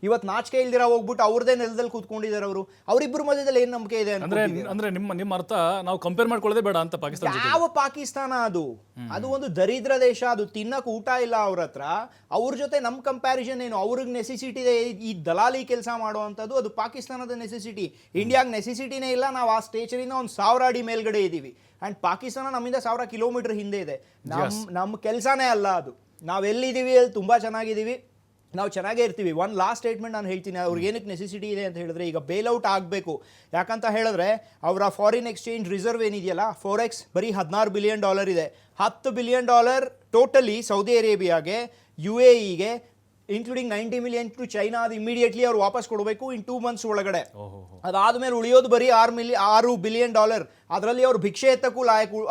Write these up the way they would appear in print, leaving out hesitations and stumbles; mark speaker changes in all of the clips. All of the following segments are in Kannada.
Speaker 1: ಇವತ್ತು ನಾಚಿಕೆ ಇಲ್ದಿರ ಹೋಗ್ಬಿಟ್ಟು ಅವ್ರದೇ ನೆಲದಲ್ಲಿ ಕೂತ್ಕೊಂಡಿದ್ದಾರೆ ಅವರು. ಅವರಿಬ್ಬರ ಮಧ್ಯದಲ್ಲಿ ಏನ್ ನಂಬಿಕೆ ಇದೆ
Speaker 2: ಅಂದ್ರೆ ನಿಮ್ಮ ಅರ್ಥ ನಾವು ಕಂಪೇರ್ ಮಾಡ್ಕೊಳ್ಳೋದೇ ಬೇಡ ಅಂತ ಪಾಕಿಸ್ತಾನ ಜೊತೆ?
Speaker 1: ಯಾವ ಪಾಕಿಸ್ತಾನ ಅದು? ಅದು ಒಂದು ದರಿದ್ರ ದೇಶ, ಅದು ತಿನ್ನಕ್ ಊಟ ಇಲ್ಲ ಅವ್ರ ಹತ್ರ. ಅವ್ರ ಜೊತೆ ನಮ್ ಕಂಪ್ಯಾರಿಸನ್ ಏನು? ಅವ್ರಿಗೆ ನೆಸೆಸಿಟಿ ಇದೆ ಈ ದಲಾಲಿ ಕೆಲಸ ಮಾಡುವಂಥದ್ದು, ಅದು ಪಾಕಿಸ್ತಾನದ ನೆಸೆಸಿಟಿ. ಇಂಡಿಯಾಗ್ ನೆಸೆಸಿಟಿನೇ ಇಲ್ಲ. ನಾವು ಆ ಸ್ಟೇಚರಿಂದ ಒಂದು 1000 ಅಡಿ ಮೇಲ್ಗಡೆ ಇದೀವಿ. ಅಂಡ್ ಪಾಕಿಸ್ತಾನ ನಮ್ಮಿಂದ 1000 ಕಿಲೋಮೀಟರ್ ಹಿಂದೆ ಇದೆ. ನಮ್ಮ ಕೆಲಸನೇ ಅಲ್ಲ ಅದು. ನಾವೆಲ್ಲಿದ್ದೀವಿ ಅಲ್ಲಿ ತುಂಬಾ ಚೆನ್ನಾಗಿದ್ದೀವಿ, ನಾವು ಚೆನ್ನಾಗೇ ಇರ್ತೀವಿ. ಒಂದು ಲಾಸ್ಟ್ ಸ್ಟೇಟ್ಮೆಂಟ್ ನಾನು ಹೇಳ್ತೀನಿ. ಅವ್ರಿಗೆ ಏನಕ್ಕೆ ನೆಸೆಸಿಟಿ ಇದೆ ಅಂತ ಹೇಳಿದ್ರೆ, ಈಗ ಬೇಲ್ಔಟ್ ಆಗಬೇಕು. ಯಾಕಂತ ಹೇಳಿದ್ರೆ ಅವರ ಫಾರಿನ್ ಎಕ್ಸ್ಚೇಂಜ್ ರಿಸರ್ವ್ ಏನಿದೆಯಲ್ಲ, ಫಾರೆಕ್ಸ್ ಬರೀ $16 ಬಿಲಿಯನ್ ಇದೆ. $10 ಬಿಲಿಯನ್ ಟೋಟಲಿ ಸೌದಿ ಅರೇಬಿಯಾಗೆ, UAEಗೆ, ಇನ್ಕ್ಲೂಡಿಂಗ್ 90 ಮಿಲಿಯನ್ ಟು ಚೈನಾ. ಅದು ಇಮಿಡಿಯೇಟ್ಲಿ ಅವ್ರು ವಾಪಸ್ ಕೊಡಬೇಕು ಇನ್ 2 ಮಂತ್ಸ್ ಒಳಗಡೆ. ಅದಾದ್ಮೇಲೆ ಉಳಿಯೋದು ಬರೀ $6 ಬಿಲಿಯನ್. ಅದರಲ್ಲಿ ಅವ್ರು ಭಿಕ್ಷೆ ಎತ್ತಕ್ಕೂ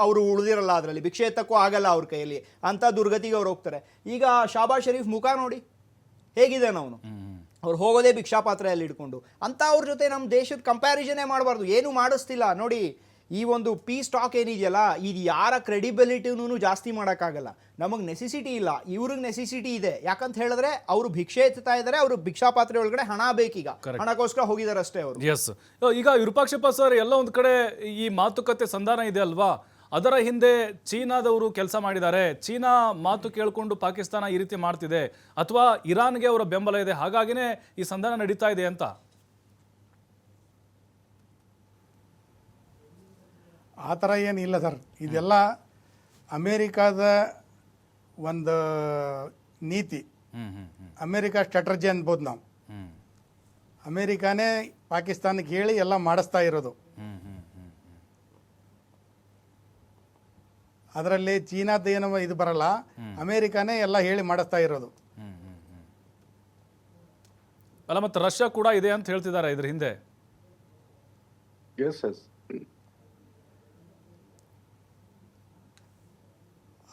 Speaker 1: ಅವರು ಉಳಿದಿರಲ್ಲ. ಅದರಲ್ಲಿ ಭಿಕ್ಷೆ ಎತ್ತಕ್ಕೂ ಆಗಲ್ಲ ಅವ್ರ ಕೈಯಲ್ಲಿ. ಅಂತ ದುರ್ಗತಿಗೆ ಅವ್ರು ಹೋಗ್ತಾರೆ. ಈಗ ಶಾಬಾಜ್ ಶರೀಫ್ ಮುಖ ನೋಡಿ ಹೇಗಿದ್ದಾನೆ ಅವನು. ಅವ್ರು ಹೋಗೋದೇ ಭಿಕ್ಷಾ ಪಾತ್ರೆಯಲ್ಲಿ ಇಟ್ಕೊಂಡು. ಅಂತ ಅವ್ರ ಜೊತೆ ನಮ್ಮ ದೇಶದ ಕಂಪ್ಯಾರಿಸನೇ ಮಾಡಬಾರ್ದು. ಏನು ಮಾಡಿಸ್ತಿಲ್ಲ ನೋಡಿ. ಈ ಒಂದು ಪೀಸ್ ಟಾಕ್ ಏನಿದೆಯಲ್ಲ, ಇದು ಯಾರ ಕ್ರೆಡಿಬಿಲಿಟಿನೂ ಜಾಸ್ತಿ ಮಾಡೋಕ್ಕಾಗಲ್ಲ. ನಮಗೆ ನೆಸೆಸಿಟಿ ಇಲ್ಲ, ಇವ್ರಿಗೆ ನೆಸೆಸಿಟಿ ಇದೆ. ಯಾಕಂತ ಹೇಳಿದ್ರೆ ಅವರು ಭಿಕ್ಷೆ ಎತ್ತಾ ಇದ್ದಾರೆ, ಅವರು ಭಿಕ್ಷಾ ಪಾತ್ರೆ ಒಳಗಡೆ ಹಣ ಬೇಕೀಗ, ಹಣಕ್ಕೋಸ್ಕರ ಹೋಗಿದ್ದಾರೆ ಅಷ್ಟೇ ಅವರು.
Speaker 2: ಎಸ್, ಈಗ ವಿರೂಪಾಕ್ಷಪ್ಪ ಸರ್, ಎಲ್ಲ ಒಂದು ಕಡೆ ಈ ಮಾತುಕತೆ ಸಂಧಾನ ಇದೆ ಅಲ್ವಾ, ಅದರ ಹಿಂದೆ ಚೀನಾದವರು ಕೆಲಸ ಮಾಡಿದ್ದಾರೆ. ಚೀನಾ ಮಾತು ಕೇಳಿಕೊಂಡು ಪಾಕಿಸ್ತಾನ ಈ ರೀತಿ ಮಾಡ್ತಿದೆ, ಅಥವಾ ಇರಾನ್ಗೆ ಅವರ ಬೆಂಬಲ ಇದೆ, ಹಾಗಾಗಿನೇ ಈ ಸಂಧಾನ ನಡೀತಾ ಇದೆ ಅಂತ?
Speaker 3: ಆ ಥರ ಏನಿಲ್ಲ ಸರ್. ಇದೆಲ್ಲ ಅಮೇರಿಕಾದ ಒಂದು ನೀತಿ, ಅಮೇರಿಕಾ ಸ್ಟ್ರಾಟಜಿ ಅನ್ಬೋದು ನಾವು. ಅಮೇರಿಕಾನೇ ಪಾಕಿಸ್ತಾನಕ್ಕೆ ಹೇಳಿ ಎಲ್ಲ ಮಾಡಿಸ್ತಾ ಇರೋದು. ಅದರಲ್ಲಿ ಚೀನಾದ ಏನು ಇದು ಬರಲ್ಲ, ಅಮೇರಿಕಾನೇ ಎಲ್ಲ ಹೇಳಿ ಮಾಡಿಸ್ತಾ ಇರೋದು.
Speaker 2: ಅಲ್ಲ, ಮತ್ತೆ ರಷ್ಯಾ ಕೂಡ ಇದೆ ಅಂತ ಹೇಳ್ತಿದ್ದಾರೆ ಇದ್ರ ಹಿಂದೆ.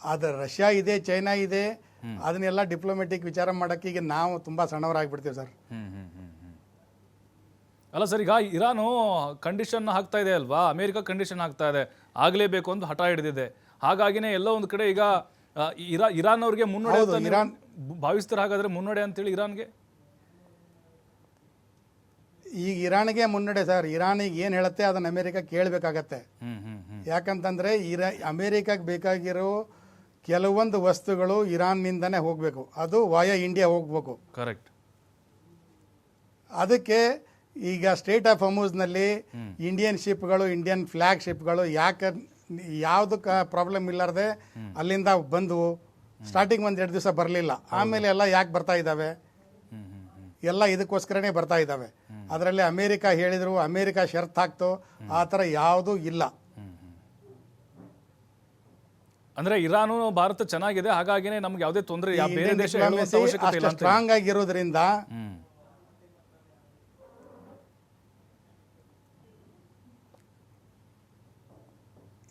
Speaker 3: ಆದರೆ ರಷ್ಯಾ ಇದೆ, ಚೈನಾ ಇದೆ, ಅದನ್ನೆಲ್ಲ ಡಿಪ್ಲೊಮ್ಯಾಟಿಕ್ ವಿಚಾರ ಮಾಡೋಕ್ಕೆ ಈಗ ನಾವು ತುಂಬ ಸಣ್ಣವರಾಗ್ಬಿಡ್ತೀವಿ ಸರ್.
Speaker 2: ಅಲ್ಲ ಸರ್, ಈಗ ಇರಾನು ಕಂಡೀಷನ್ ಹಾಕ್ತಾ ಇದೆ ಅಲ್ವಾ, ಅಮೇರಿಕಾ ಕಂಡೀಷನ್ ಹಾಕ್ತಾ ಇದೆ, ಆಗಲೇಬೇಕು ಅಂತ ಹಠ ಹಿಡಿದಿದೆ. ಹಾಗಾಗಿನೇ ಎಲ್ಲ ಒಂದು ಕಡೆ ಈಗ ಇರಾನ್ ಅವ್ರಿಗೆ ಮುನ್ನಡೆ
Speaker 3: ಇರಾನ್
Speaker 2: ಭಾವಿಸ್ತಾರೆ. ಹಾಗಾದ್ರೆ ಮುನ್ನಡೆ ಅಂತೇಳಿ ಇರಾನ್ಗೆ?
Speaker 3: ಈಗ ಇರಾನ್ಗೆ ಮುನ್ನಡೆ ಸರ್. ಇರಾನಿಗೆ ಏನು ಹೇಳುತ್ತೆ ಅದನ್ನ ಅಮೇರಿಕಾ ಕೇಳಬೇಕಾಗತ್ತೆ. ಯಾಕಂತಂದ್ರೆ ಅಮೇರಿಕಾಗೆ ಬೇಕಾಗಿರೋ ಕೆಲವೊಂದು ವಸ್ತುಗಳು ಇರಾನ್ನಿಂದನೇ ಹೋಗಬೇಕು, ಅದು ವಾಯ ಇಂಡಿಯಾ ಹೋಗ್ಬೇಕು.
Speaker 2: ಕರೆಕ್ಟ್.
Speaker 3: ಅದಕ್ಕೆ ಈಗ ಸ್ಟೇಟ್ ಆಫ್ ಹರ್ಮುಜ್ನಲ್ಲಿ ಇಂಡಿಯನ್ ಶಿಪ್ಗಳು, ಇಂಡಿಯನ್ ಫ್ಲಾಗ್ ಶಿಪ್ಗಳು ಯಾವುದಕ್ಕೆ ಪ್ರಾಬ್ಲಮ್ ಇಲ್ಲಾರ್ದೆ ಅಲ್ಲಿಂದ ಬಂದವು. ಸ್ಟಾರ್ಟಿಂಗ್ 1-2 ದಿವಸ ಬರಲಿಲ್ಲ, ಆಮೇಲೆ ಎಲ್ಲ ಯಾಕೆ ಬರ್ತಾ ಇದ್ದಾವೆ? ಎಲ್ಲ ಇದಕ್ಕೋಸ್ಕರನೇ ಬರ್ತಾ ಇದ್ದಾವೆ. ಅದರಲ್ಲಿ ಅಮೇರಿಕಾ ಹೇಳಿದ್ರು, ಅಮೇರಿಕಾ ಷರತ್ತು ಹಾಕ್ತು, ಆ ಥರ ಯಾವುದೂ ಇಲ್ಲ.
Speaker 2: ಅಂದ್ರೆ ಇರಾನು ಭಾರತ ಚೆನ್ನಾಗಿದೆ, ಹಾಗಾಗಿನೇ ನಮ್ಗೆ ಯಾವುದೇ ತೊಂದರೆ, ಬೇರೆ ದೇಶ
Speaker 3: ಸ್ಟ್ರಾಂಗ್ ಆಗಿರೋದ್ರಿಂದ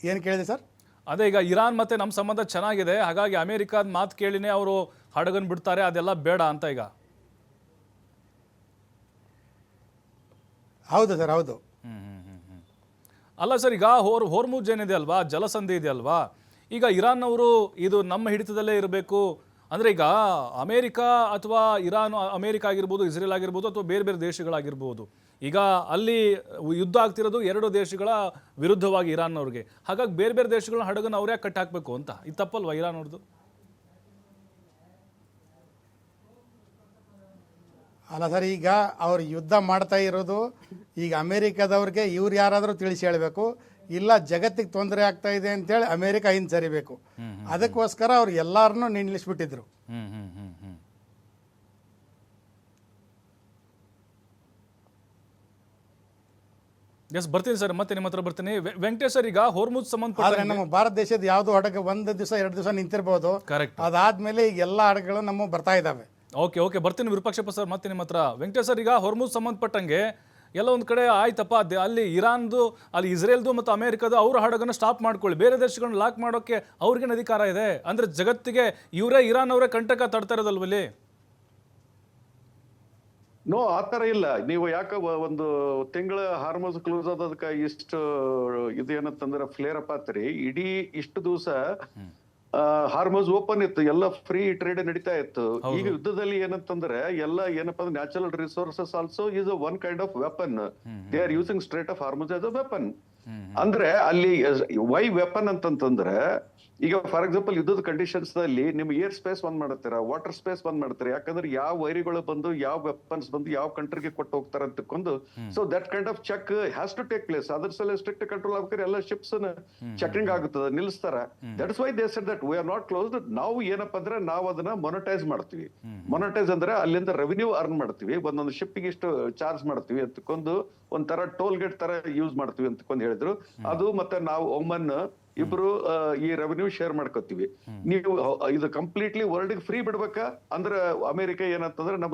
Speaker 3: ಏನು ಕೇಳಿದೆ ಸರ್?
Speaker 2: ಅದೇ, ಈಗ ಇರಾನ್ ಮತ್ತೆ ನಮ್ಮ ಸಂಬಂಧ ಚೆನ್ನಾಗಿದೆ, ಹಾಗಾಗಿ ಅಮೆರಿಕಾದ ಮಾತು ಕೇಳಿನೇ ಅವರು ಹಡಗನ್ ಬಿಡ್ತಾರೆ, ಅದೆಲ್ಲ ಬೇಡ ಅಂತ ಈಗ?
Speaker 3: ಹೌದು ಸರ್, ಹೌದು.
Speaker 2: ಅಲ್ಲ ಸರ್, ಈಗ ಹೋರ್ಮುಜ್ ಏನಿದೆ ಅಲ್ವಾ, ಜಲಸಂಧಿ ಇದೆ ಅಲ್ವಾ, ಈಗ ಇರಾನ್ ಅವರು ಇದು ನಮ್ಮ ಹಿಡಿತದಲ್ಲೇ ಇರಬೇಕು ಅಂದ್ರೆ, ಈಗ ಅಮೇರಿಕಾ ಅಥವಾ ಇರಾನ್, ಅಮೇರಿಕಾ ಆಗಿರ್ಬೋದು, ಇಸ್ರೇಲ್ ಆಗಿರ್ಬೋದು, ಅಥವಾ ಬೇರೆ ಬೇರೆ ದೇಶಗಳಾಗಿರ್ಬೋದು, ಈಗ ಅಲ್ಲಿ ಯುದ್ಧ ಆಗ್ತಿರೋದು 2 ದೇಶಗಳ ವಿರುದ್ಧವಾಗಿ ಇರಾನ್ ಅವ್ರಿಗೆ. ಹಾಗಾಗಿ ಬೇರೆ ಬೇರೆ ದೇಶಗಳನ್ನ ಹಡಗನ್ನು ಅವ್ರು ಯಾಕೆ ಕಟ್ಟಿ ಹಾಕಬೇಕು ಅಂತ? ಇದು ತಪ್ಪಲ್ವಾ ಇರಾನ್ ಅವ್ರದ್ದು?
Speaker 3: ಅಲ್ಲ ಸರ್, ಈಗ ಅವ್ರು ಯುದ್ಧ ಮಾಡ್ತಾ ಇರೋದು ಈಗ ಅಮೇರಿಕಾದವ್ರಿಗೆ ಇವ್ರು ಯಾರಾದರೂ ತಿಳಿಸಿ ಹೇಳಬೇಕು, ಇಲ್ಲ ಜಗತ್ತಿಗೆ ತೊಂದರೆ ಆಗ್ತಾ ಇದೆ ಅಂತೇಳಿ ಅಮೇರಿಕಾ ಹಿಂದೆ ಸರಿಬೇಕು. ಅದಕ್ಕೋಸ್ಕರ ಅವ್ರು ಎಲ್ಲರನ್ನೂ ನಿಲ್ಲಿಸ್ಬಿಟ್ಟಿದ್ರು.
Speaker 2: ಎಸ್, ಬರ್ತೀನಿ ಸರ್, ಮತ್ತೆ ನಿಮ್ಮ ಹತ್ರ ಬರ್ತೀನಿ. ವೆಂಕಟೇಶ್ ಸರ್, ಈಗ ಹೋರ್ಮುಜ್ ಸಂಬಂಧಪಟ್ಟ
Speaker 3: ನಮ್ಮ ಭಾರತ ದೇಶದ ಯಾವ್ದು ಹಡಗು 1 ದಿವಸ 2 ದಿವಸ ನಿಂತಿರ್ಬೋದು, ಅದಾದ್ಮೇಲೆ ಈಗ ಎಲ್ಲ ಹಡಗುಗಳು ನಮ್ಮ ಬರ್ತಾ ಇದಾವೆ.
Speaker 2: ಓಕೆ, ಬರ್ತೀನಿ ವಿರೂಪಾಕ್ಷಪ್ಪ ಸರ್, ಮತ್ತೆ ನಿಮ್ಮ ಹತ್ರ. ವೆಂಕಟೇಶ್ ಸರ್, ಈಗ ಹೋರ್ಮುಜ್ ಸಂಬಂಧಪಟ್ಟಂಗೆ ಎಲ್ಲ ಒಂದು ಕಡೆ ಆಯ್ತಪ್ಪ, ಅಲ್ಲಿ ಇರಾನ್ದು, ಅಲ್ಲಿ ಇಸ್ರೇಲ್ದು ಮತ್ತು ಅಮೇರಿಕಾದ ಅವ್ರ ಹಡಗನ್ನು ಸ್ಟಾಪ್ ಮಾಡ್ಕೊಳ್ಳಿ, ಬೇರೆ ದೇಶಗಳನ್ನ ಲಾಕ್ ಮಾಡೋಕ್ಕೆ ಅವ್ರಿಗೇನು ಅಧಿಕಾರ ಇದೆ? ಅಂದ್ರೆ ಜಗತ್ತಿಗೆ ಇವರೇ, ಇರಾನ್ ಅವರೇ ಕಂಟಕ ತಡ್ತಾ ಇರೋದಲ್ವಲ್ಲಿ?
Speaker 4: ನೋ, ಆತರ ಇಲ್ಲ. ನೀವು ಯಾಕ ಒಂದು ತಿಂಗಳ ಹಾರ್ಮೋಸ್ ಕ್ಲೋಸ್ ಆದದಕ್ಕ ಇಷ್ಟು ಇದು ಏನಂತಂದ್ರ ಫ್ಲೇರ್ ಅಪ್ ಆತ್ರಿ. ಇಡೀ ಇಷ್ಟು ದಿವಸ ಹಾರ್ಮೋಸ್ ಓಪನ್ ಇತ್ತು, ಎಲ್ಲ ಫ್ರೀ ಟ್ರೇಡ್ ನಡೀತಾ ಇತ್ತು. ಈಗ ಯುದ್ಧದಲ್ಲಿ ಏನಂತಂದ್ರೆ ಎಲ್ಲ ಏನಪ್ಪಾ ಅಂದ್ರೆ natural resources also is one kind of weapon. They are using straight of Hormuz as a weapon. ಅಂದ್ರೆ ಅಲ್ಲಿ ವೈ ವೆಪನ್ ಅಂತಂತಂದ್ರೆ, ಈಗ ಫಾರ್ ಎಕ್ಸಾಂಪಲ್ ಯುದ್ಧದ ಕಂಡೀಷನ್ಸ್ ನಲ್ಲಿ ನಿಮ್ ಏರ್ ಸ್ಪೇಸ್ ಬಂದ್ ಮಾಡ್ತೀರಾ, ವಾಟರ್ ಸ್ಪೇಸ್ ಬಂದ್ ಮಾಡ್ತೀರಾ. ಯಾಕಂದ್ರೆ ಯಾವ ವೈರಿಗಳು ಬಂದು ಯಾವ ವೆಪನ್ಸ್ ಬಂದು ಯಾವ ಕಂಟ್ರಿಗೆ ಕೊಟ್ಟು ಹೋಗ್ತಾರೆ ಅಂತಕೊಂಡು, so that kind of check has to take place. ಅದ್ರ ಸಲ ಸ್ಟ್ರಿಕ್ಟ್ ಕಂಟ್ರೋಲ್ ಆಗ್ಬೇಕಾದ್ರೆ ಎಲ್ಲ ಶಿಪ್ಸ್ ಚೆಕಿಂಗ್ ಆಗುತ್ತದೆ, ನಿಲ್ಲಿಸ್ತಾರ. That's why they said that we are not closed. ನಾವು ಏನಪ್ಪಾ ಅಂದ್ರೆ ನಾವು ಅದನ್ನ ಮೊನಟೈಸ್ ಮಾಡ್ತೀವಿ. ಮೊನಟೈಸ್ ಅಂದ್ರೆ ಅಲ್ಲಿಂದ ರೆವಿನ್ಯೂ ಅರ್ನ್ ಮಾಡ್ತೀವಿ, ಒಂದೊಂದು ಶಿಪ್ಪಿಗೆ ಇಷ್ಟು ಚಾರ್ಜ್ ಮಾಡ್ತೀವಿ ಅಂತಕೊಂಡು ಒಂಥರ ಟೋಲ್ ಗೇಟ್ ತರ ಯೂಸ್ ಮಾಡ್ತೀವಿ ಅಂತಕೊಂಡು ಹೇಳಿದ್ರು. ಅದು ಮತ್ತೆ ನಾವು ಒಮ್ಮನ್ ಇಬ್ರು ಈ ರೆವೆನ್ಯೂ ಶೇರ್ ಮಾಡ್ಕೋತೀವಿ. ನೀವು ಇದು ಕಂಪ್ಲೀಟ್ಲಿ ವರ್ಲ್ಡ್ ಫ್ರೀ ಬಿಡ್ಬೇಕಾ ಅಂದ್ರೆ ಅಮೆರಿಕ ಏನಂತಂದ್ರೆ ನಮ್ಮ